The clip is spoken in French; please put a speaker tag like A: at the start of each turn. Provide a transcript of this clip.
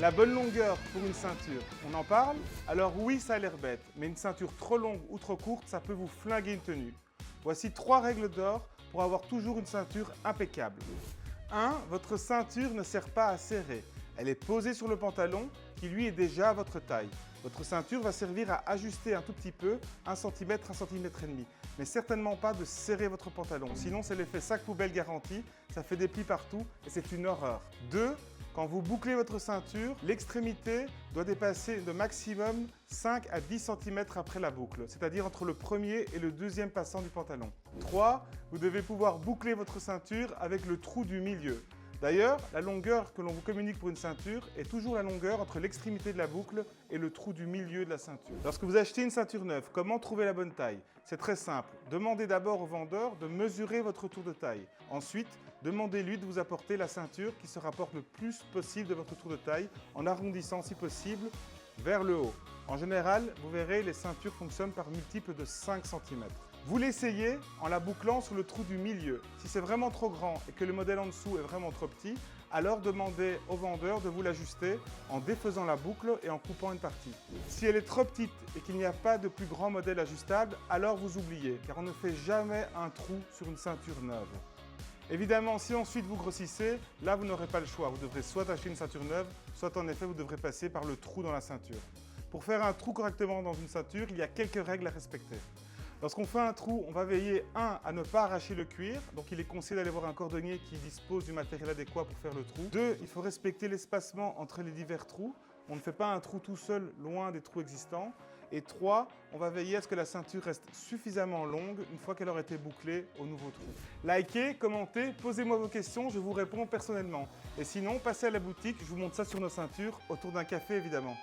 A: La bonne longueur pour une ceinture, on en parle? Alors oui, ça a l'air bête, mais une ceinture trop longue ou trop courte, ça peut vous flinguer une tenue. Voici 3 règles d'or pour avoir toujours une ceinture impeccable. 1. Votre ceinture ne sert pas à serrer. Elle est posée sur le pantalon qui lui est déjà à votre taille. Votre ceinture va servir à ajuster un tout petit peu, 1 cm, 1 cm et demi, mais certainement pas de serrer votre pantalon. Sinon, c'est l'effet sac poubelle garanti, ça fait des plis partout et c'est une horreur. 2. Quand vous bouclez votre ceinture, l'extrémité doit dépasser de maximum 5 à 10 cm après la boucle, c'est-à-dire entre le premier et le deuxième passant du pantalon. 3. Vous devez pouvoir boucler votre ceinture avec le trou du milieu. D'ailleurs, la longueur que l'on vous communique pour une ceinture est toujours la longueur entre l'extrémité de la boucle et le trou du milieu de la ceinture. Lorsque vous achetez une ceinture neuve, comment trouver la bonne taille? C'est très simple. Demandez d'abord au vendeur de mesurer votre tour de taille. Ensuite, demandez-lui de vous apporter la ceinture qui se rapporte le plus possible de votre tour de taille en arrondissant si possible vers le haut. En général, vous verrez, les ceintures fonctionnent par multiples de 5 cm. Vous l'essayez en la bouclant sur le trou du milieu. Si c'est vraiment trop grand et que le modèle en dessous est vraiment trop petit, alors demandez au vendeur de vous l'ajuster en défaisant la boucle et en coupant une partie. Si elle est trop petite et qu'il n'y a pas de plus grand modèle ajustable, alors vous oubliez, car on ne fait jamais un trou sur une ceinture neuve. Évidemment, si ensuite vous grossissez, là vous n'aurez pas le choix. Vous devrez soit acheter une ceinture neuve, soit en effet vous devrez passer par le trou dans la ceinture. Pour faire un trou correctement dans une ceinture, il y a quelques règles à respecter. Lorsqu'on fait un trou, on va veiller 1. À ne pas arracher le cuir, donc il est conseillé d'aller voir un cordonnier qui dispose du matériel adéquat pour faire le trou. 2. Il faut respecter l'espacement entre les divers trous. On ne fait pas un trou tout seul, loin des trous existants. Et 3. On va veiller à ce que la ceinture reste suffisamment longue une fois qu'elle aura été bouclée au nouveau trou. Likez, commentez, posez-moi vos questions, je vous réponds personnellement. Et sinon, passez à la boutique, je vous montre ça sur nos ceintures, autour d'un café évidemment.